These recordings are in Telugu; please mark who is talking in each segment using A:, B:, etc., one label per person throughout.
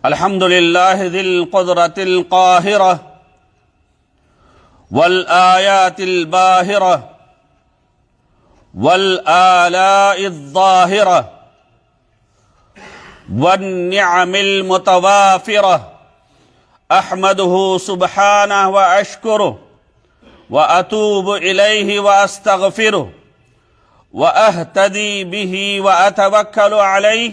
A: الحمد لله ذي القدرة القاهرة والآيات الباهرة والآلاء الظاهرة والنعم المتوافرة أحمده سبحانه وأشكره وأتوب إليه وأستغفره وأهتدي به وأتوكل عليه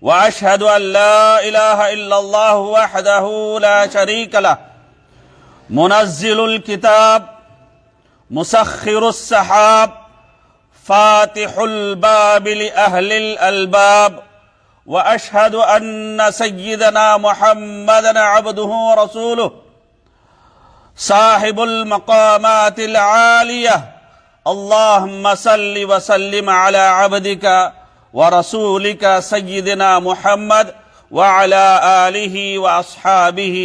A: وأشهد أن لا إله إلا الله وحده لا شريك له منزل الكتاب مسخر السحاب فاتح الباب لأهل الألباب وأشهد أن سيدنا محمدًا عبده ورسوله صاحب المقامات العالية اللهم صل وسلم على عبدك ورسولك سيدنا محمد وعلى آله وأصحابه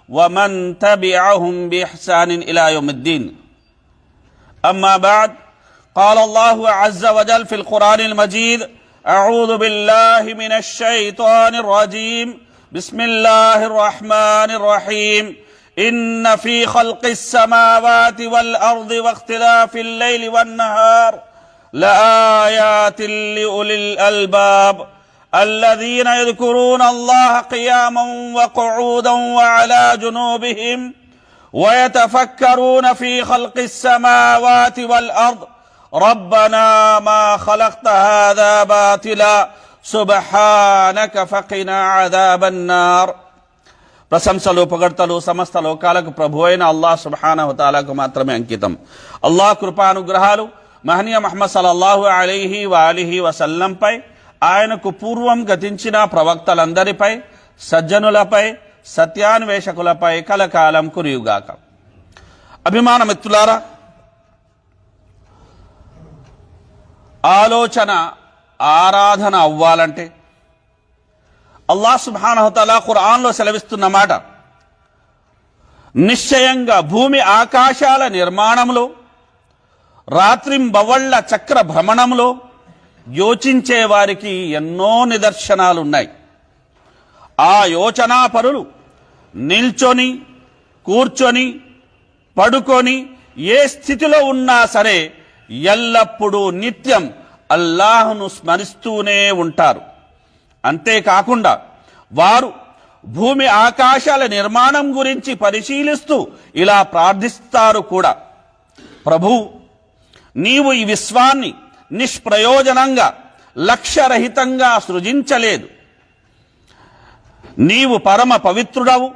A: ومن تبعهم بإحسان إلى يوم الدين أما بعد قال الله عز وجل في القرآن المجيد أعوذ بالله من الشيطان الرجيم بسم الله الرحمن الرحيم إن في خلق السماوات والأرض واختلاف الليل والنهار لآيات لأولي الألباب الذين يذكرون الله قياما وقعودا وعلى جنوبهم ويتفكرون في خلق السماوات والأرض ربنا ما خلقت هذا باطلا سبحانك فقنا عذاب النار ప్రశంసలు పొగడ్తలు సమస్త లోకాలకు ప్రభు అయిన అల్లాహ్ సుబ్హానహు తఆలాకు మాత్రమే అంకితం. అల్లాహ్ కృపానుగ్రహాలు మహనీయ ముహమ్మద్ సల్లల్లాహు అలైహి వఆలిహి వసల్లంపై, ఆయనకు పూర్వం గతించిన ప్రవక్తలందరిపై, సజ్జనులపై, సత్యాన్వేషకులపై కలకాలం కురియుగాక. అభిమాన మిత్రులారా, ఆలోచన ఆరాధన అవ్వాలంటే అల్లాహ్ సుబ్హానహు తఆలా ఖురాన్లో సెలవిస్తున్న మాట, నిశ్చయంగా భూమి ఆకాశాల నిర్మాణంలో, రాత్రింబవళ్ల చక్ర భ్రమణంలో యోచించే వారికి ఎన్నో నిదర్శనాలున్నాయి. ఆ యోచనాపరులు నిల్చొని, కూర్చొని, పడుకొని ఏ స్థితిలో ఉన్నా సరే ఎల్లప్పుడూ నిత్యం అల్లాహ్ను స్మరిస్తూనే ఉంటారు. అంతేకాకుండా వారు భూమి ఆకాశాల నిర్మాణం గురించి పరిశీలిస్తూ ఇలా ప్రార్థిస్తారు కూడా, ప్రభు, నీవు ఈ విశ్వాన్ని నిష్ప్రయోజనంగా లక్ష్యరహితంగా సృజించలేదు. నీవు పరమ పవిత్రుడవు,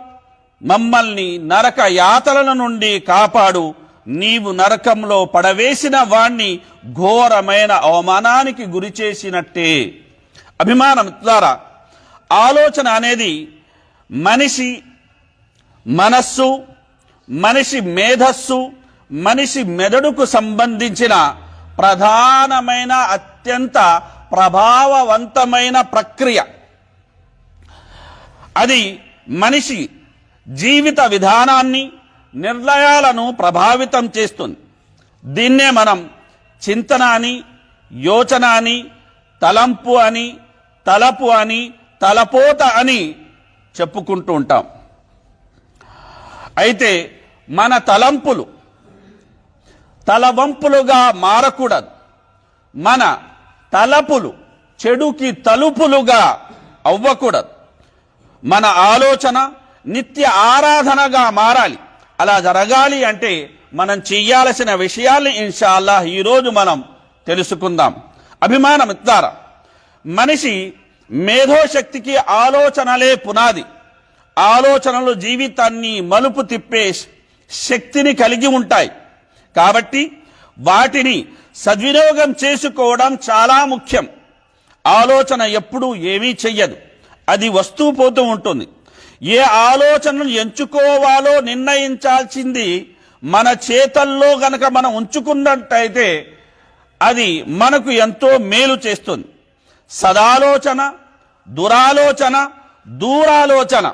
A: మమ్మల్ని నరక యాతనల నుండి కాపాడు. నీవు నరకంలో పడవేసిన వాణ్ణి ఘోరమైన అవమానానికి గురి చేసినట్టే. అభిమాన మిత్రులారా, ఆలోచన అనేది మనిషి మనస్సు, మనిషి మేధస్సు, మనిషి మెదడుకు సంబంధించిన ప్రధానమైన అత్యంత ప్రభావవంతమైన ప్రక్రియ. అది మనిషి జీవిత విధానాన్ని, నిర్ణయాలను ప్రభావితం చేస్తుంది. దీన్నే మనం చింతన అని, యోచన అని, తలంపు అని, తలపు అని, తలపోత అని చెప్పుకుంటూ ఉంటాం. అయితే మన తలంపులు తలవంపులుగా మారకూడదు. మన తలపులు చెడుకి తలుపులుగా అవ్వకూడదు. మన ఆలోచన నిత్య ఆరాధనగా మారాలి. అలా జరగాలి అంటే మనం చెయ్యాల్సిన విషయాల్ని ఇన్షాల్లాహ్ ఈరోజు మనం తెలుసుకుందాం. అభిమాన మిత్రులారా, మనిషి మేధోశక్తికి ఆలోచనలే పునాది. ఆలోచనలు జీవితాన్ని మలుపు తిప్పే శక్తిని కలిగి ఉంటాయి. కాబట్టి వాటిని సద్వినియోగం చేసుకోవడం చాలా ముఖ్యం. ఆలోచన ఎప్పుడూ ఏమీ చెయ్యదు, అది వస్తూ పోతూ ఉంటుంది. ఏ ఆలోచనను ఎంచుకోవాలో నిర్ణయించాల్సింది మన చేతల్లో గనక మనం ఉంచుకున్నట్టయితే అది మనకు ఎంతో మేలు చేస్తుంది. సదాలోచన, దురాలోచన, దూరాలోచన,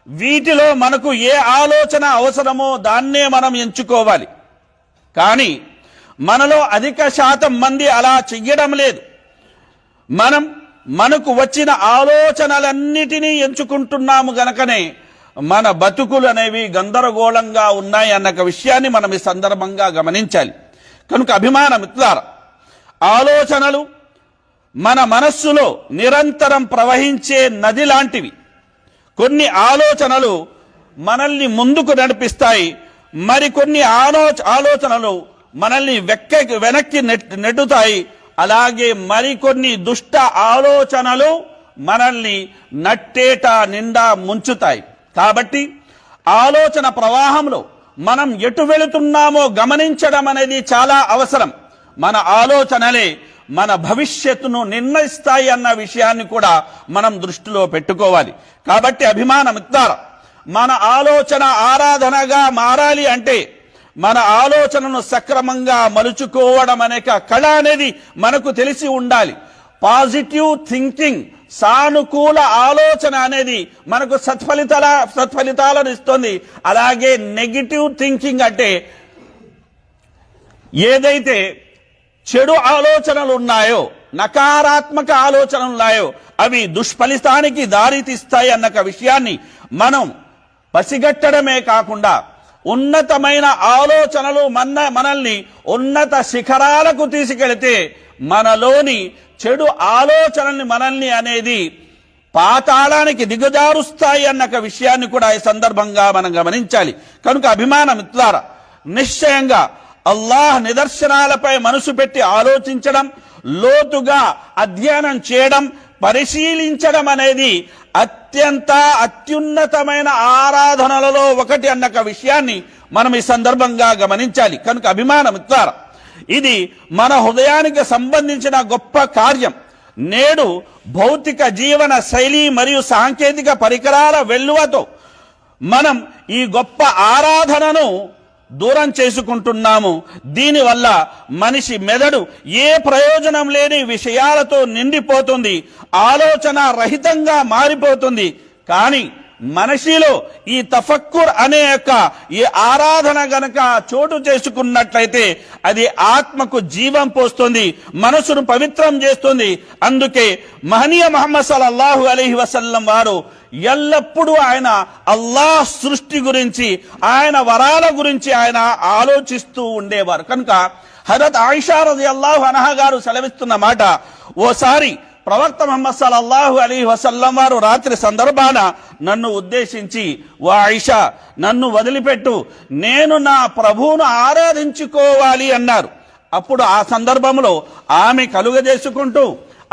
A: వీటిలో మనకు ఏ ఆలోచన అవసరమో దాన్నే మనం ఎంచుకోవాలి. కానీ మనలో అధిక శాతం మంది అలా చెయ్యడం లేదు. మనకు వచ్చిన ఆలోచనలన్నిటినీ ఎంచుకుంటున్నాము గనకనే మన బతుకులు అనేవి గందరగోళంగా ఉన్నాయి అన్న విషయాన్ని మనం ఈ సందర్భంగా గమనించాలి. కనుక అభిమాన మిత్రులారా, ఆలోచనలు మన మనస్సులో నిరంతరం ప్రవహించే నది లాంటివి. కొన్ని ఆలోచనలు మనల్ని ముందుకు నడిపిస్తాయి, మరికొన్ని ఆలోచనలు మనల్ని వెనక్కి నెట్టుతాయి. అలాగే మరికొన్ని దుష్ట ఆలోచనలు మనల్ని నట్టేట నిండా ముంచుతాయి. కాబట్టి ఆలోచన ప్రవాహంలో మనం ఎటు వెళుతున్నామో గమనించడం అనేది చాలా అవసరం. మన ఆలోచనలే మన భవిష్యత్తును నిర్ణయిస్తాయి అన్న విషయాన్ని కూడా మనం దృష్టిలో పెట్టుకోవాలి. కాబట్టి అభిమాన మిత్రులారా, మన ఆలోచన ఆరాధనగా మారాలి అంటే మన ఆలోచనను సక్రమంగా మలుచుకోవడం అనే కళ అనేది మనకు తెలిసి ఉండాలి. పాజిటివ్ థింకింగ్, సానుకూల ఆలోచన అనేది మనకు సత్ఫలితాలను ఇస్తుంది. అలాగే నెగిటివ్ థింకింగ్ అంటే ఏదైతే చెడు ఆలోచనలు ఉన్నాయో, నకారాత్మక ఆలోచనలు ఉన్నాయో అవి దుష్ఫలితానికి దారితీస్తాయి అన్న విషయాన్ని మనం పసిగట్టడమే కాకుండా ఉన్నతమైన ఆలోచనలు మనల్ని ఉన్నత శిఖరాలకు తీసుకెళితే మనలోని చెడు ఆలోచనల్ని మనల్ని అనేది పాతాళానికి దిగజారుస్తాయి అన్న విషయాన్ని కూడా ఈ సందర్భంగా మనం గమనించాలి. కనుక అభిమాన మిత్రులారా, నిశ్చయంగా అల్లాహ్ నిదర్శనాలపై మనసు పెట్టి ఆలోచించడం, లోతుగా అధ్యయనం చేయడం, పరిశీలించడం అనేది అత్యున్నతమైన ఆరాధనలలో ఒకటి అన్న విషయాన్ని మనం ఈ సందర్భంగా గమనించాలి. కనుక అభిమాన మిత్రులారా, ఇది మన హృదయానికి సంబంధించిన గొప్ప కార్యం. నేడు భౌతిక జీవన శైలి మరియు సాంకేతిక పరికరాల వెల్లువతో మనం ఈ గొప్ప ఆరాధనను దూరం చేసుకుంటున్నాము. దీనివల్ల మనిషి మెదడు ఏ ప్రయోజనం లేని విషయాలతో నిండిపోతుంది, ఆలోచన రహితంగా మారిపోతుంది. కానీ మనిషిలో ఈ తఫక్కుర్ అనే ఈ ఆరాధన గనక చోటు చేసుకున్నట్లయితే అది ఆత్మకు జీవం పోస్తుంది, మనసును పవిత్రం చేస్తుంది. అందుకే మహనీయ ముహమ్మద్ సల్లల్లాహు అలైహి వసల్లం వారు ఎల్లప్పుడూ ఆయన అల్లాహ్ సృష్టి గురించి, ఆయన వరాల గురించి ఆయన ఆలోచిస్తూ ఉండేవారు. కనుక హజరత్ ఆయిషా రలియల్లాహు అన్హా గారు సెలవిస్తున్న మాట, ఓసారి ప్రవక్త ముహమ్మద్ సల్లల్లాహు అలైహి వసల్లం వారు రాత్రి సందర్భాన నన్ను ఉద్దేశించి, ఓ ఆయిషా, నన్ను వదిలిపెట్టు, నేను నా ప్రభువును ఆరాధించుకోవాలి అన్నారు. అప్పుడు ఆ సందర్భంలో ఆమె కలుగజేసుకుంటూ,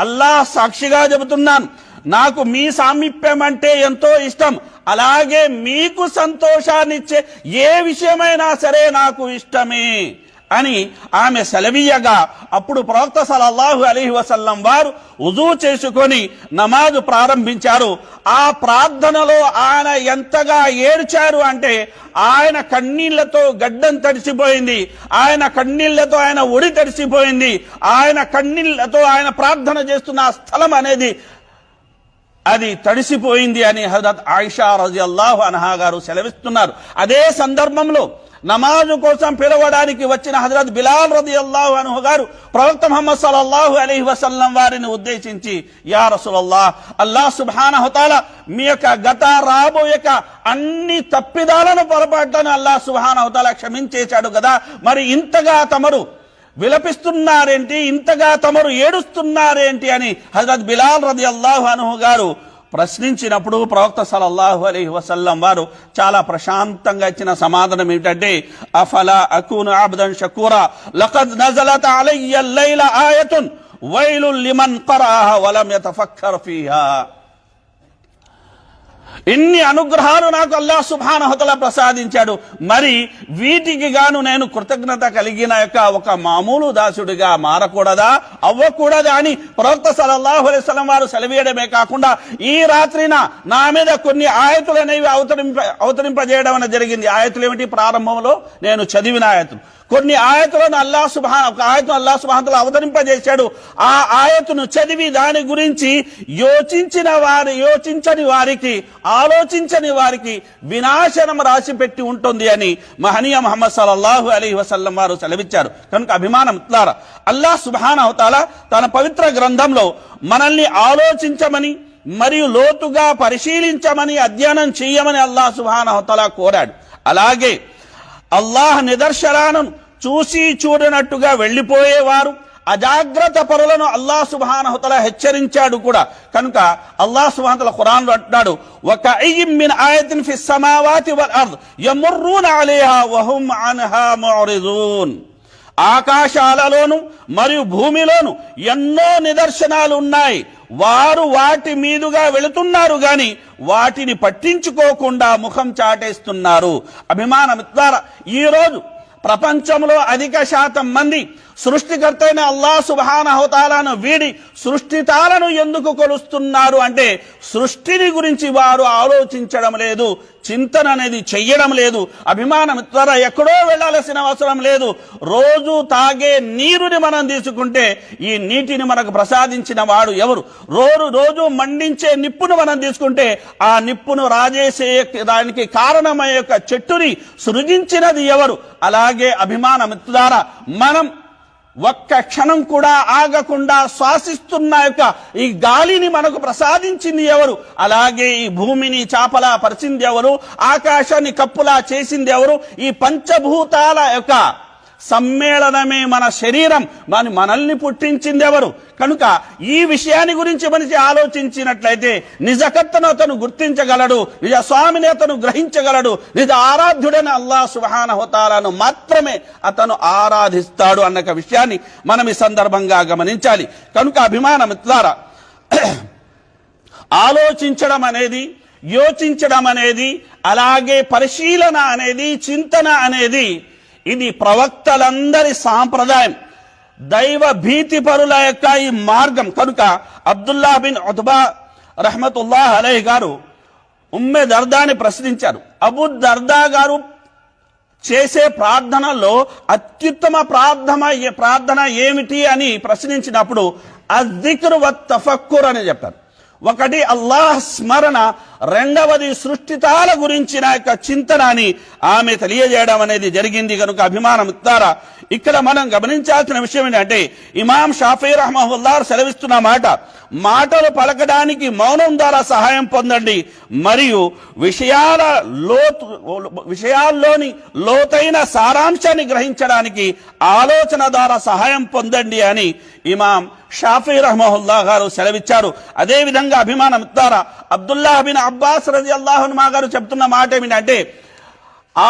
A: అల్లాహ్ సాక్షిగా చెబుతున్నాను, నాకు మీ సామీప్యం అంటే ఎంతో ఇష్టం, అలాగే మీకు సంతోషాన్నిచ్చే ఏ విషయమైనా సరే నాకు ఇష్టమే అని ఆమె సెలవీయగా, అప్పుడు ప్రవక్త సల్లల్లాహు అలైహి వసల్లం వారు వుజూ చేసుకొని నమాజు ప్రారంభించారు. ఆ ప్రార్థనలో ఆయన ఎంతగా ఏడ్చారు అంటే ఆయన కన్నీళ్లతో గడ్డం తడిసిపోయింది, ఆయన కన్నీళ్లతో ఆయన ఒడి తడిసిపోయింది, ఆయన కన్నీళ్లతో ఆయన ప్రార్థన చేస్తున్న ఆ స్థలం అనేది అది తడిసిపోయింది అని హజరత్ ఆయిషా రలియల్లాహు అన్హా గారు సెలవిస్తున్నారు. అదే సందర్భంలో నమాజు కోసం పిలవడానికి వచ్చిన హజరత్ బిలాల్ రలియల్లాహు అన్హు గారు ప్రవక్త ముహమ్మద్ సల్లల్లాహు అలైహి వసల్లం వారిని ఉద్దేశించి, యా రసూలల్లాహ్, అల్లాహ్ సుబ్హానహు తఆలా మీ యొక్క గత రాబోయే అన్ని తప్పిదాలను పొరపాట్లను అల్లాహ్ సుబ్హానహు తఆలా క్షమించేశాడు కదా, మరి ఇంతగా తమరు విలపిస్తున్నారేంటి, ఇంతగా తమరు ఏడుస్తున్నారేంటి అని హజరత్ బిలాల్ రలియల్లాహు అన్హు గారు ప్రశ్నించినప్పుడు ప్రవక్త సల్లల్లాహు అలైహి వసల్లం వారు చాలా ప్రశాంతంగా ఇచ్చిన సమాధానం ఏమిటంటే, అఫలా అకూను అబ్దన్ షకూరా లఖద్ నజలత అలయ్య లైల ఆయతున్ వైలుల్ లిమన్ ఖరాహా వలం యతఫక్కర్ ఫీహా. ఇన్ని అనుగ్రహాలు నాకు అల్లాహ్ సుబ్హానహు తఆలా ప్రసాదించాడు, మరి వీటికి గాను నేను కృతజ్ఞత కలిగిన ఒక మామూలు దాసుడిగా మారకూడదా, అవ్వకూడదా అని ప్రవక్త సల్లల్లాహు అలైహి వసల్లం వారు సెలవీయడమే కాకుండా ఈ రాత్రిన నా మీద కొన్ని ఆయతులు అనేవి అవతరింపజేయడం అనేది జరిగింది. ఆయతులు ఏమిటి? ప్రారంభంలో నేను చదివిన ఆయతులు. కొన్ని ఆయతులను అల్లాహ్ సుబ్హానహు తఆలా అవతరింపజేశాడు. ఆ ఆయతును చదివి దాని గురించి యోచించని వారికి ఆలోచించని వారికి వినాశనం రాసిపెట్టి ఉంటుంది అని మహనీయ ముహమ్మద్ సల్లల్లాహు అలైహి వసల్లం వారు సెలవిచ్చారు. కనుక అభిమానం మిత్రులారా, అల్లాహ్ సుబ్హానహు వ తఆలా తన పవిత్ర గ్రంథంలో మనల్ని ఆలోచించమని మరియు లోతుగా పరిశీలించమని, అధ్యయనం చేయమని అల్లాహ్ సుబ్హానహు వ తఆలా కోరాడు. అలాగే అల్లాహ్ నిదర్శనాలను చూసి చూడనట్టుగా వెళ్లిపోయేవారు, అజాగ్రత్త పరులను అల్లాహ్ సుబ్హానహు వ తఆలా హెచ్చరించాడు కూడా. కనుక అల్లాహ్ సుబ్హానహు వ తఆలా ఖురాన్లో అంటున్నాడు, వకఅయ్యిం మిన్ ఆయతిన్ ఫిస్ సమావాతి వల్ అర్ద్ యముర్రూన అలైహా వహుం అన్హా ముఅరిజూన్. ఆకాశాలలోను మరియు భూమిలోను ఎన్నో నిదర్శనాలు ఉన్నాయి, వారు వాటి మీదుగా వెళుతున్నారు గాని వాటిని పట్టించుకోకుండా ముఖం చాటేస్తున్నారు. అభిమానం ద్వారా ఈరోజు ప్రపంచంలో అధిక శాతం మంది సృష్టికర్త అయిన అల్లాహ్ సుబ్హానహు వ తఆలాను వీడి సృష్టితాలను ఎందుకు కొలుస్తున్నారు అంటే సృష్టిని గురించి వారు ఆలోచించడం లేదు, చింతన అనేది చెయ్యడం లేదు. అభిమానం ద్వారా ఎక్కడో వెళ్లాల్సిన అవసరం లేదు. రోజు తాగే నీరుని మనం తీసుకుంటే ఈ నీటిని మనకు ప్రసాదించిన వాడు ఎవరు? రోజు మండించే నిప్పును మనం తీసుకుంటే ఆ నిప్పును రాజేసే దానికి కారణమయ్యే యొక్క చెట్టుని సృజించినది ఎవరు? అలాగే అభిమానం ద్వారా మనం ఒక్క క్షణం కూడా ఆగకుండా శ్వాసిస్తున్న యొక్క ఈ గాలిని మనకు ప్రసాదించింది ఎవరు? అలాగే ఈ భూమిని చాపలా పరిచింది ఎవరు? ఆకాశాన్ని కప్పులా చేసింది ఎవరు? ఈ పంచభూతాల యొక్క సమ్మేళనమే మన శరీరం, మనల్ని పుట్టించింది ఎవరు? కనుక ఈ విషయాన్ని గురించి మనిషి ఆలోచించినట్లయితే నిజకర్తను అతను గుర్తించగలడు, నిజ స్వామిని అతను గ్రహించగలడు, నిజ ఆరాధ్యుడైన అల్లాహ్ సుబ్హానహు వ తఆలాను మాత్రమే అతను ఆరాధిస్తాడు అన్న విషయాన్ని మనం ఈ సందర్భంగా గమనించాలి. కనుక అభిమాన మిత్రులారా, ఆలోచించడం అనేది, యోచించడం అనేది, అలాగే పరిశీలన అనేది, చింతన అనేది ఇది ప్రవక్తలందరి సాంప్రదాయం, దైవ భీతి పరుల యొక్క ఈ మార్గం. కనుక అబ్దుల్లా బిన్ ఉత్బా రహ్మతుల్లాహ్ అలైహి గారు ఉమ్మె దర్దాని ప్రశ్నించారు. అబూ దర్దా గారు చేసే ప్రార్థనలో అత్యుత్తమ ప్రార్థన ఏమిటి అని ప్రశ్నించినప్పుడు అజ్జిక్రు వత్ తఫక్కుర్ అని చెప్పారు. ఒకటి అల్లాహ్ స్మరణ, రెండవది సృష్టితాల గురించిన యొక్క చింతన అని ఆమె తెలియజేయడం అనేది జరిగింది. కనుక అభిమానం ద్వారా ఇక్కడ మనం గమనించాల్సిన విషయం ఏంటంటే ఇమాం షాఫీ రహ్మహుల్లాహ్ సెలవిస్తున్న మాటలు పలకడానికి మౌనం ద్వారా సహాయం పొందండి, మరియు విషయాల్లోని లోతైన సారాంశాన్ని గ్రహించడానికి ఆలోచన ద్వారా సహాయం పొందండి అని ఇమాం షాఫీ రహ్మహుల్లాహ్ గారు సెలవిచ్చారు. అదేవిధంగా అభిమానం ద్వారా అబ్దుల్లాహ్ బిన్ అబ్బాస్ రజియల్లాహు అన్హు గారు చెప్తున్న మాట ఏమిటంటే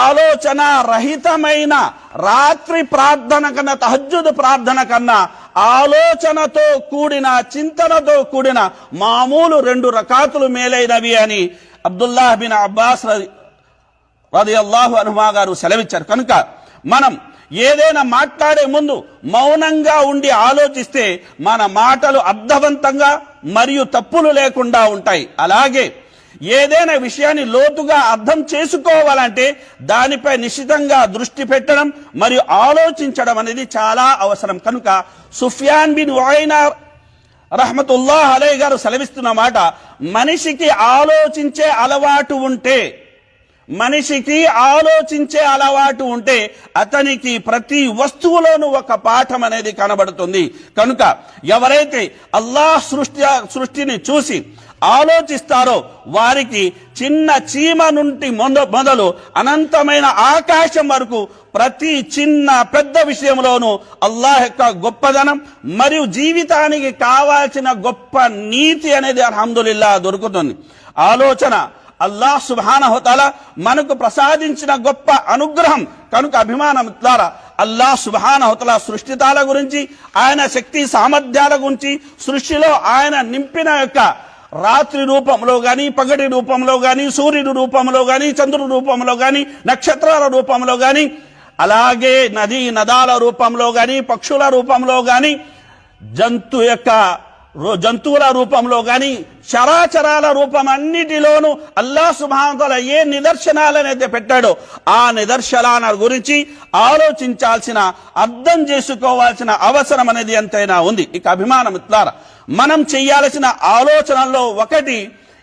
A: ఆలోచన రహితమైన రాత్రి ప్రార్థన కన్నా, తహజ్జుద్ ప్రార్థన కన్నా ఆలోచనతో కూడిన, చింతనతో కూడిన మామూలు 2 రకాతులు మేలైనవి అని అబ్దుల్లాహ్ బిన్ అబ్బాస్ రజియల్లాహు అన్హు గారు సెలవిచ్చారు. కనుక మనం ఏదైనా మాట్లాడే ముందు మౌనంగా ఉండి ఆలోచిస్తే మన మాటలు అర్థవంతంగా మరియు తప్పులు లేకుండా ఉంటాయి. అలాగే ఏదైనా విషయాన్ని లోతుగా అర్థం చేసుకోవాలంటే దానిపై నిశ్చితంగా దృష్టి పెట్టడం మరియు ఆలోచించడం అనేది చాలా అవసరం. కనుక సుఫ్యాన్ బిన్ ఉయైనా రహ్మతుల్లాహ్ అలైహి గారు సెలవిస్తున్న మాట, మనిషికి ఆలోచించే అలవాటు ఉంటే అతనికి ప్రతి వస్తువులోనూ ఒక పాఠం అనేది కనబడుతుంది. కనుక ఎవరైతే అల్లాహ్ సృష్టిని చూసి ఆలోచిస్తారో వారికి చిన్న చీమ నుండి మొదలు అనంతమైన ఆకాశం వరకు ప్రతి చిన్న పెద్ద విషయంలోనూ అల్లాహ్ యొక్క గొప్పదనం మరియు జీవితానికి కావాల్సిన గొప్ప నీతి అనేది అల్హమ్దులిల్లాహ్ దొరుకుతుంది. ఆలోచన అల్లాహ్ సుబ్హానహు వ తఆలా మనకు ప్రసాదించిన గొప్ప అనుగ్రహం. కనుక అభిమానం ద్వారా అల్లాహ్ సుబ్హానహు వ తఆలా సృష్టితాల గురించి, ఆయన శక్తి సామర్థ్యాల గురించి, సృష్టిలో ఆయన నింపిన యొక్క రాత్రి రూపంలో గాని, పగటి రూపంలో గాని, సూర్యుడి రూపంలో గాని, చంద్రుడి రూపంలో గాని, నక్షత్రాల రూపంలో గాని, అలాగే నదాల రూపంలో గాని, పక్షుల రూపంలో గాని, జంతువుల రూపంలో గాని, చరాచరాల రూపం అన్నిటిలోనూ అల్లాహ్ సుబ్హానహు వ తఆలా ఏ నిదర్శనాలనైతే పెట్టాడో ఆ నిదర్శనాల గురించి ఆలోచించాల్సిన, అర్థం చేసుకోవాల్సిన అవసరం అనేది ఎంతైనా ఉంది. ఇక అభిమానం ఇట్లారా మనం చేయాల్సిన ఆలోచనల్లో ఒకటి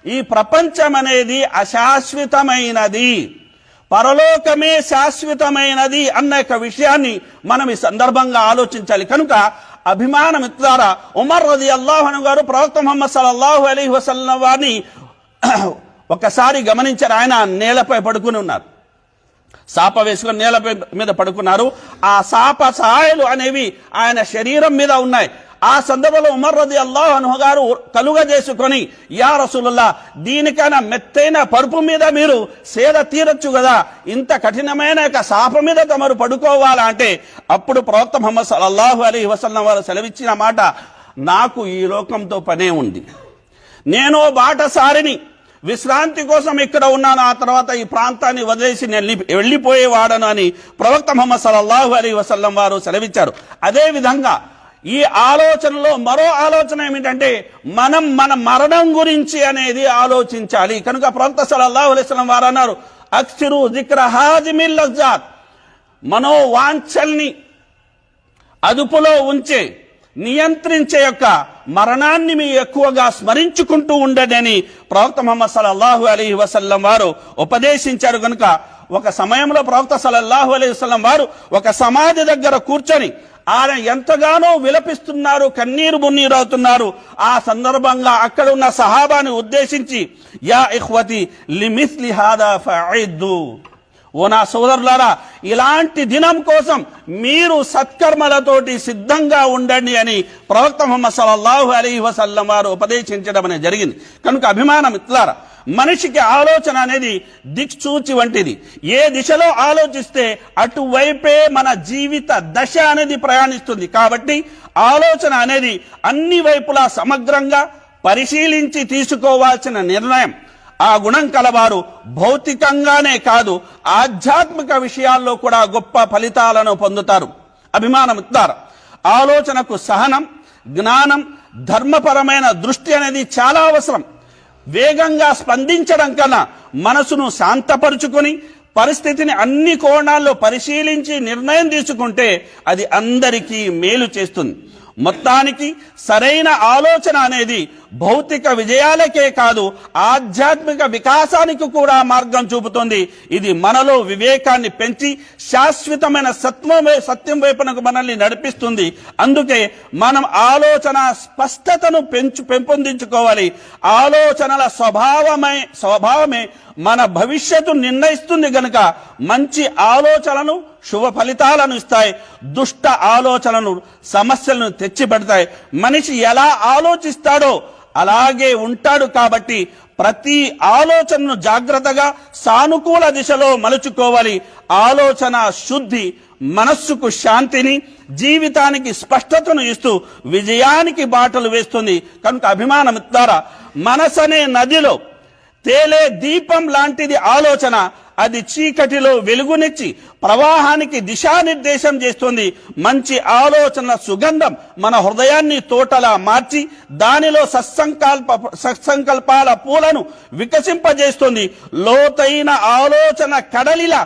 A: ఈ ప్రపంచం అనేది అశాశ్వతమైనది, పరలోకమే శాశ్వతమైనది అన్న యొక్క విషయాన్ని మనం ఈ సందర్భంగా ఆలోచించాలి. కనుక అభిమానమిత్రులారా, ఉమర్ రలియల్లాహు అన్హు గారు ప్రవక్త ముహమ్మద్ సల్లల్లాహు అలైహి వసల్లం వారిని ఒకసారి గమనించారు. ఆయన నేలపై పడుకుని ఉన్నారు, సాప వేసుకొని నేలపై మీద పడుకున్నారు. ఆ సాప సాయలు అనేవి ఆయన శరీరం మీద ఉన్నాయి. ఆ సందర్భంలో ఉమర్ రలియల్లాహు అన్హు గారు కలుగజేసుకొని, యా రసూలుల్లాహ్, దీనికైనా మెత్తైన పరుపు మీద మీరు సేద తీరొచ్చు కదా, ఇంత కఠినమైన సాప మీద తమరు పడుకోవాలా అంటే, అప్పుడు ప్రవక్త ముహమ్మద్ సల్లల్లాహు అలైహి వసల్లం వారు సెలవిచ్చిన మాట, నాకు ఈ లోకంతో పనే ఉంది, నేను బాటసారిని, విశ్రాంతి కోసం ఇక్కడ ఉన్నాను, ఆ తర్వాత ఈ ప్రాంతాన్ని వదిలేసి నేను వెళ్ళిపోయేవాడను అని ప్రవక్త ముహమ్మద్ సల్లల్లాహు అలైహి వసల్లం వారు సెలవిచ్చారు. అదే విధంగా ఈ ఆలోచనలో మరో ఆలోచన ఏమిటంటే, మనం మన మరణం గురించి అనేది ఆలోచించాలి. కనుక ప్రవక్త సల్లల్లాహు అలైహి వసల్లం వారు అన్నారు, అక్సిరు జిక్ర హాజిమిల్ లజ్జాత్, మనోవాంఛల్ని అదుపులో ఉంచే, నియంత్రించే యొక్క మరణాన్ని మీ ఎక్కువగా స్మరించుకుంటూ ఉండడని ప్రవక్త ముహమ్మద్ సల్లల్లాహు అలైహి వసల్లం వారు ఉపదేశించారు. కనుక ఒక సమయంలో ప్రవక్త సల్లల్లాహు అలైహి వసల్లం వారు ఒక సమాధి దగ్గర కూర్చొని ఆయన ఎంతగానో విలపిస్తున్నారు, కన్నీరు మున్నీరు అవుతున్నారు. ఆ సందర్భంగా అక్కడ ఉన్న సహాబాని ఉద్దేశించి, యా ఇఖ్వతి లిమిస్లి హాదా ఫఅఇద్దు, ఓ నా సోదరులారా, ఇలాంటి దినం కోసం మీరు సత్కర్మలతోటి సిద్ధంగా ఉండండి అని ప్రవక్త ముహమ్మద్ సల్లల్లాహు అలైహి వసల్లం వారు ఉపదేశించడం అనేది జరిగింది. కనుక అభిమానం ఇట్లారా, మనిషికి ఆలోచన అనేది దిక్సూచి వంటిది. ఏ దిశలో ఆలోచిస్తే అటువైపే మన జీవిత దశ అనేది ప్రయాణిస్తుంది. కాబట్టి ఆలోచన అనేది అన్ని వైపులా సమగ్రంగా పరిశీలించి తీసుకోవాల్సిన నిర్ణయం. ఆ గుణం కలవారు భౌతికంగానే కాదు, ఆధ్యాత్మిక విషయాల్లో కూడా గొప్ప ఫలితాలను పొందుతారు. అభిమానమిత్తారు, ఆలోచనకు సహనం, జ్ఞానం, ధర్మపరమైన దృష్టి అనేది చాలా అవసరం. వేగంగా స్పందించడం కన్నా మనసును శాంతపరుచుకొని పరిస్థితిని అన్ని కోణాల్లో పరిశీలించి నిర్ణయం తీసుకుంటే అది అందరికీ మేలు చేస్తుంది. మొత్తానికి సరైన ఆలోచన అనేది భౌతిక విజయాలకే కాదు, ఆధ్యాత్మిక వికాసానికి కూడా మార్గం చూపుతుంది. ఇది మనలో వివేకాన్ని పెంచి శాశ్వతమైన సత్యం వైపునకు మనల్ని నడిపిస్తుంది. అందుకే మనం ఆలోచన స్పష్టతను పెంపొందించుకోవాలి. ఆలోచనల స్వభావమే మన భవిష్యత్తు నిర్ణయిస్తుంది. గనుక మంచి ఆలోచనలను శుభ ఫలితాలను ఇస్తాయి, దుష్ట ఆలోచనలు సమస్యలను తెచ్చిపెడతాయి. మనిషి ఎలా ఆలోచిస్తాడో అలాగే ఉంటాడు. కాబట్టి ప్రతి ఆలోచనను జాగ్రత్తగా సానుకూల దిశలో మలుచుకోవాలి. ఆలోచన శుద్ధి మనస్సుకు శాంతిని, జీవితానికి స్పష్టతను ఇస్తూ విజయానికి బాటలు వేస్తుంది. కనుక అభిమానమిత్తారా, మనసనే నదిలో తేలే దీపం లాంటిది ఆలోచన. అది చీకటిలో వెలుగునిచ్చి ప్రవాహానికి దిశానిర్దేశం చేస్తుంది. మంచి ఆలోచనల సుగంధం మన హృదయాన్ని తోటలా మార్చి దానిలో సత్సంకల్పాల పూలను వికసింపజేస్తుంది. లోతైన ఆలోచన కడలిలా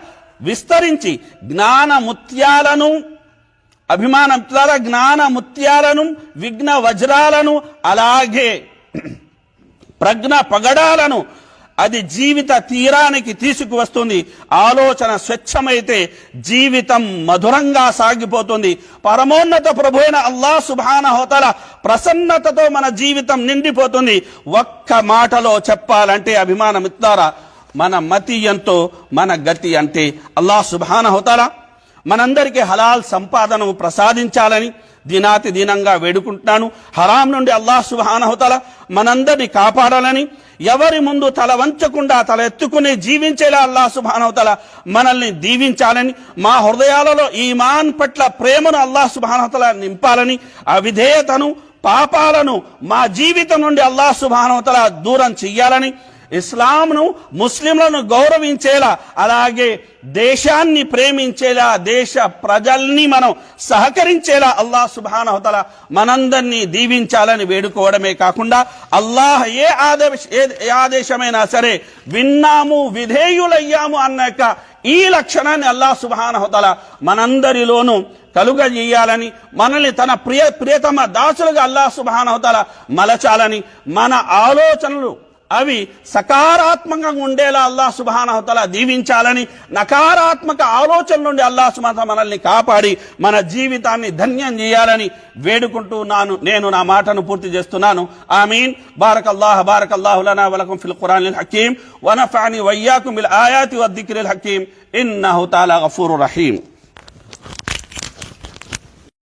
A: విస్తరించి జ్ఞాన ముత్యాలను, జ్ఞాన ముత్యాలను, విఘ్న వజ్రాలను, అలాగే ప్రజ్ఞ పగడాలను అది జీవిత తీరానికి తీసుకువస్తుంది. ఆలోచన స్వచ్ఛమైతే జీవితం మధురంగా సాగిపోతుంది. పరమోన్నత ప్రభు అయిన అల్లాహ్ సుబ్హానహు వ తఆలా ప్రసన్నతతో మన జీవితం నిండిపోతుంది. ఒక్క మాటలో చెప్పాలంటే అభిమానమిత్తారా, మన మతి ఎంతో మన గతి అంటే. అల్లాహ్ సుబ్హానహు వ తఆలా మనందరికీ హలాల్ సంపాదనను ప్రసాదించాలని దినాతి దినంగా వేడుకుంటున్నాను. హరాం నుండి అల్లాహ్ సుబ్హానహు వ తఆలా మనందరినీ కాపాడాలని, ఎవరి ముందు తల వంచకుండా తల ఎత్తుకుని జీవించేలా అల్లాహ్ సుబ్హానహు వ తఆలా మనల్ని దీవించాలని, మా హృదయాలలో ఈమాన్ పట్ల ప్రేమను అల్లాహ్ సుబ్హానహు వ తఆలా నింపాలని, అవిధేయతను, పాపాలను మా జీవితం నుండి అల్లాహ్ సుబ్హానహు వ తఆలా దూరం చెయ్యాలని, ఇస్లాంను, ముస్లింలను గౌరవించేలా, అలాగే దేశాన్ని ప్రేమించేలా, దేశ ప్రజల్ని మనం సహకరించేలా అల్లాహ్ సుబ్హానహు వ తఆలా మనందరినీ దీవించాలని వేడుకోవడమే కాకుండా, అల్లాహ్ ఏ ఆదేశమైనా సరే విన్నాము, విధేయులయ్యాము అన్నాక ఈ లక్షణాన్ని అల్లాహ్ సుబ్హానహు వ తఆలా మనందరిలోనూ కలుగజేయాలని, మనల్ని తన ప్రియతమ దాసులుగా అల్లాహ్ సుబ్హానహు వ తఆలా మలచాలని, మన ఆలోచనలు అవి సకారాత్మకంగా ఉండేలా అల్లాహ్ సుబ్హానహు వ తఆలా దీవించాలని, నకారాత్మక ఆలోచన నుండి అల్లాహ్ సుబ్హానహు వ తఆలా మనల్ని కాపాడి మన జీవితాన్ని ధన్యం చేయాలని వేడుకుంటూ నేను నా మాటను పూర్తి చేస్తున్నాను. ఆమీన్. బారకల్లాహు లనా వ లకుం ఫిల్ ఖురానిల్ హకీమ్ వ నఫఅని వ ఇయ్యాకుం బిల్ ఆయాతి వద్ దిక్రిల్ హకీమ్ ఇన్నహు తఆలా గఫూరుర్ రహీమ్.